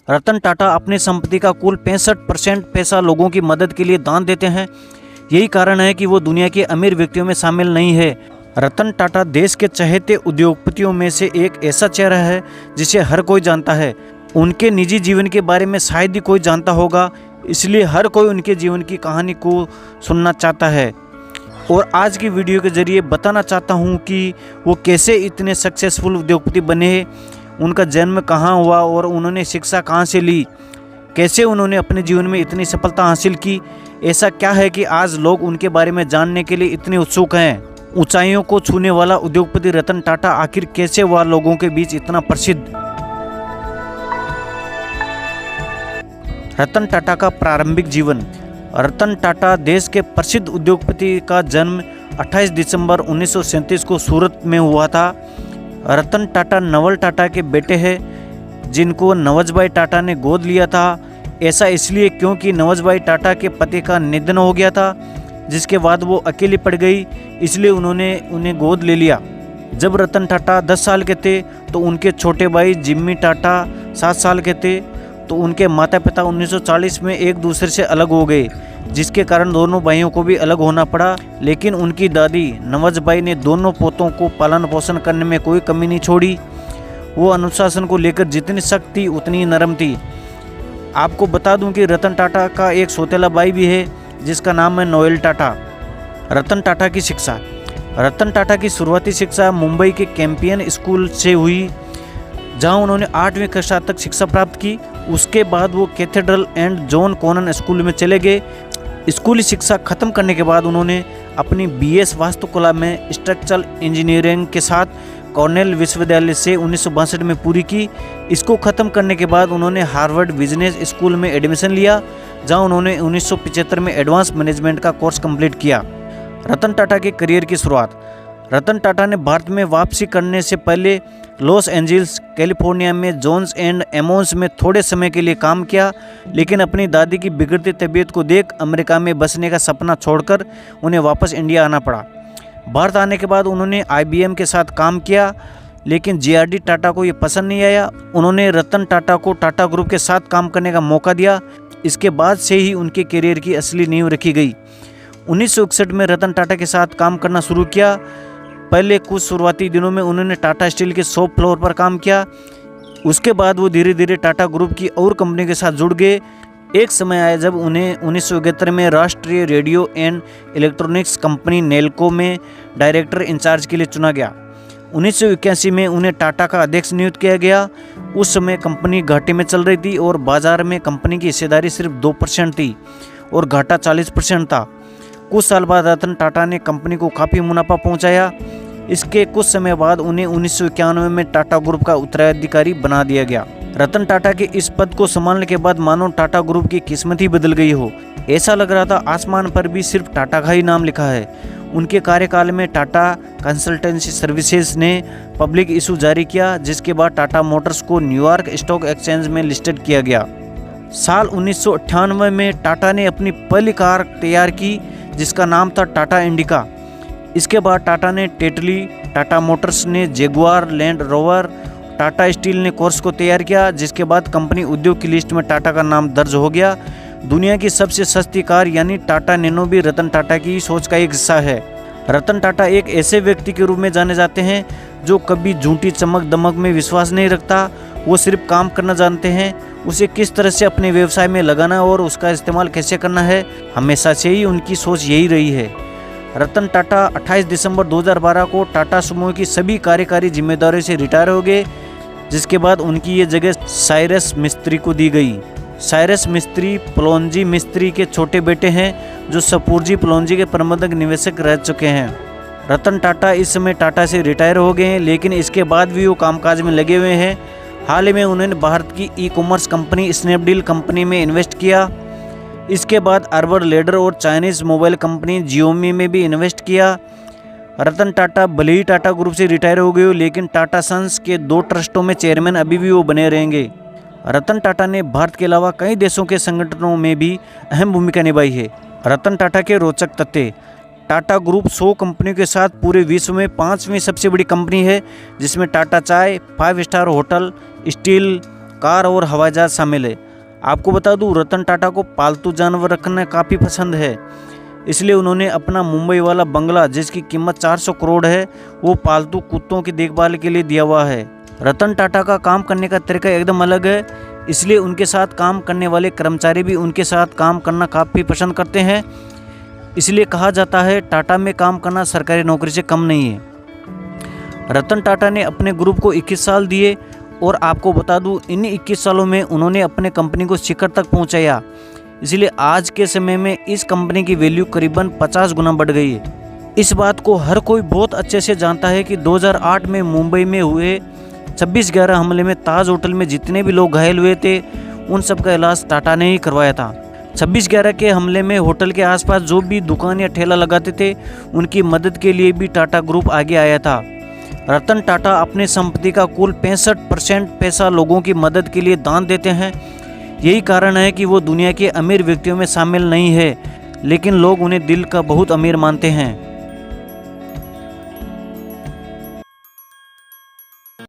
रतन टाटा अपनी संपत्ति का कुल 65% पैसा लोगों की मदद के लिए दान देते हैं। यही कारण है कि वो दुनिया के अमीर व्यक्तियों में शामिल नहीं है। रतन टाटा देश के चहेते उद्योगपतियों में से एक ऐसा चेहरा है जिसे हर कोई जानता है। उनके निजी जीवन के बारे में शायद ही कोई जानता होगा, इसलिए हर कोई उनके जीवन की कहानी को सुनना चाहता है। और आज की वीडियो के जरिए बताना चाहता हूँ कि वो कैसे इतने सक्सेसफुल उद्योगपति बने, उनका जन्म कहाँ हुआ और उन्होंने शिक्षा कहाँ से ली, कैसे उन्होंने अपने जीवन में इतनी सफलता हासिल की। ऐसा क्या है कि आज लोग उनके बारे में जानने के लिए इतने उत्सुक हैं। ऊंचाइयों को छूने वाला उद्योगपति रतन टाटा आखिर कैसे हुआ लोगों के बीच इतना प्रसिद्ध। रतन टाटा का प्रारंभिक जीवन। रतन टाटा देश के प्रसिद्ध उद्योगपति का जन्म 28 दिसंबर 1937 को सूरत में हुआ था। रतन टाटा नवल टाटा के बेटे हैं, जिनको नवजभाई टाटा ने गोद लिया था। ऐसा इसलिए क्योंकि नवजभाई टाटा के पति का निधन हो गया था, जिसके बाद वो अकेली पड़ गई, इसलिए उन्होंने उन्हें गोद ले लिया। जब रतन टाटा 10 साल के थे तो उनके छोटे भाई जिम्मी टाटा 7 साल के थे, तो उनके माता पिता 1940 में एक दूसरे से अलग हो गए, जिसके कारण दोनों भाइयों को भी अलग होना पड़ा। लेकिन उनकी दादी नवजभाई ने दोनों पोतों को पालन पोषण करने में कोई कमी नहीं छोड़ी। वो अनुशासन को लेकर जितनी सख्त थी उतनी नरम थी। आपको बता दूं कि रतन टाटा का एक सौतेला भाई भी है, जिसका नाम है नोएल टाटा। रतन टाटा की शिक्षा। रतन टाटा की शुरुआती शिक्षा मुंबई के कैंपियन स्कूल से हुई, जहां उन्होंने 8वीं कक्षा तक शिक्षा प्राप्त की। उसके बाद वो cathedral and John Connon school में चले गए। स्कूली शिक्षा खत्म करने के बाद उन्होंने अपनी बीएस वास्तुकला में स्ट्रक्चरल इंजीनियरिंग के साथ कॉर्नेल विश्वविद्यालय से 1962 में पूरी की। इसको खत्म करने के बाद उन्होंने हार्वर्ड बिजनेस स्कूल में एडमिशन लिया, जहां उन्होंने 1975 में एडवांस मैनेजमेंट का कोर्स कंप्लीट किया। रतन टाटा के करियर की शुरुआत। रतन टाटा ने भारत में वापसी करने से पहले लॉस एंजल्स कैलिफोर्निया में जोन्स एंड एमोन्स में थोड़े समय के लिए काम किया, लेकिन अपनी दादी की बिगड़ती तबीयत को देख अमेरिका में बसने का सपना छोड़कर उन्हें वापस इंडिया आना पड़ा। भारत आने के बाद उन्होंने IBM के साथ काम किया, लेकिन JRD टाटा को ये पसंद नहीं आया। उन्होंने रतन टाटा को टाटा ग्रुप के साथ काम करने का मौका दिया। इसके बाद से ही उनके करियर की असली नींव रखी गई। 1961 में रतन टाटा के साथ काम करना शुरू किया। पहले कुछ शुरुआती दिनों में उन्होंने टाटा स्टील के शॉप फ्लोर पर काम किया। उसके बाद वो धीरे धीरे टाटा ग्रुप की और कंपनी के साथ जुड़ गए। एक समय आया जब उन्हें 1971 में राष्ट्रीय radio and electronics company Nelco में डायरेक्टर इंचार्ज के लिए चुना गया। 1981 में उन्हें टाटा का अध्यक्ष नियुक्त किया गया। उस समय कंपनी घाटे में चल रही थी और बाजार में कंपनी की हिस्सेदारी सिर्फ 2% थी और घाटा 40% था। कुछ साल बाद रतन टाटा ने कंपनी को काफ़ी मुनाफा पहुंचाया। इसके कुछ समय बाद उन्हें 1991 में टाटा ग्रुप का उत्तराधिकारी बना दिया गया। रतन टाटा के इस पद को संभालने के बाद मानो टाटा ग्रुप की किस्मत ही बदल गई हो। ऐसा लग रहा था आसमान पर भी सिर्फ टाटा का ही नाम लिखा है। उनके कार्यकाल में टाटा कंसल्टेंसी सर्विसेज ने पब्लिक इशू जारी किया, जिसके बाद टाटा मोटर्स को न्यूयॉर्क स्टॉक एक्सचेंज में लिस्टेड किया गया। साल 1998 में टाटा ने अपनी पहली कार तैयार की, जिसका नाम था टाटा इंडिका। इसके बाद टाटा ने टेटली, टाटा मोटर्स ने Jaguar land rover, Tata steel ने कोर्स को तैयार किया, जिसके बाद कंपनी उद्योग की लिस्ट में टाटा का नाम दर्ज हो गया। दुनिया की सबसे सस्ती कार यानी टाटा नैनो भी रतन टाटा की सोच का एक हिस्सा है। रतन टाटा एक ऐसे व्यक्ति के रूप में जाने जाते हैं जो कभी झूठी चमक दमक में विश्वास नहीं रखता। वो सिर्फ काम करना जानते हैं। उसे किस तरह से अपने व्यवसाय में लगाना और उसका इस्तेमाल कैसे करना है, हमेशा से ही उनकी सोच यही रही है। रतन टाटा 28 दिसंबर 2012 को टाटा समूह की सभी कार्यकारी जिम्मेदारियों से रिटायर हो गए, जिसके बाद उनकी ये जगह साइरस मिस्त्री को दी गई। साइरस मिस्त्री प्लोंजी मिस्त्री के छोटे बेटे हैं, जो सपूरजी प्लोंजी के प्रबंधक निवेशक रह चुके हैं। रतन टाटा इस समय टाटा से रिटायर हो गए हैं, लेकिन इसके बाद भी वो कामकाज में लगे हुए हैं। हाल ही में उन्होंने भारत की ई-कॉमर्स कंपनी स्नैपडील कंपनी में इन्वेस्ट किया। इसके बाद अर्बन लैडर और चाइनीज़ मोबाइल कंपनी जियोमी में भी इन्वेस्ट किया। रतन टाटा भले ही टाटा ग्रुप से रिटायर हो गए हो, लेकिन टाटा सन्स के 2 ट्रस्टों में चेयरमैन अभी भी वो बने रहेंगे। रतन टाटा ने भारत के अलावा कई देशों के संगठनों में भी अहम भूमिका निभाई है। रतन टाटा के रोचक तथ्य। टाटा ग्रुप 100 कंपनियों के साथ पूरे विश्व में 5वीं सबसे बड़ी कंपनी है, जिसमें टाटा चाय, 5 स्टार होटल, स्टील, कार और हवाई जहाज शामिल है। आपको बता दूं, रतन टाटा को पालतू जानवर रखना काफ़ी पसंद है, इसलिए उन्होंने अपना मुंबई वाला बंगला, जिसकी कीमत 400 करोड़ है, वो पालतू कुत्तों की देखभाल के लिए दिया हुआ है। रतन टाटा का काम करने का तरीका एकदम अलग है, इसलिए उनके साथ काम करने वाले कर्मचारी भी उनके साथ काम करना काफ़ी पसंद करते हैं। इसलिए कहा जाता है टाटा में काम करना सरकारी नौकरी से कम नहीं है। रतन टाटा ने अपने ग्रुप को 21 साल दिए और आपको बता दूं, इन्हीं 21 सालों में उन्होंने अपने कंपनी को शिखर तक पहुंचाया। इसलिए आज के समय में इस कंपनी की वैल्यू करीबन 50 गुना बढ़ गई है। इस बात को हर कोई बहुत अच्छे से जानता है कि 2008 में मुंबई में हुए 26/11 हमले में ताज होटल में जितने भी लोग घायल हुए थे, उन सब का इलाज टाटा ने ही करवाया था। 26/11 के हमले में होटल के आसपास जो भी दुकान या ठेला लगाते थे, उनकी मदद के लिए भी टाटा ग्रुप आगे आया था। रतन टाटा अपनी संपत्ति का कुल 65% पैसा लोगों की मदद के लिए दान देते हैं। यही कारण है कि वो दुनिया के अमीर व्यक्तियों में शामिल नहीं है, लेकिन लोग उन्हें दिल का बहुत अमीर मानते हैं।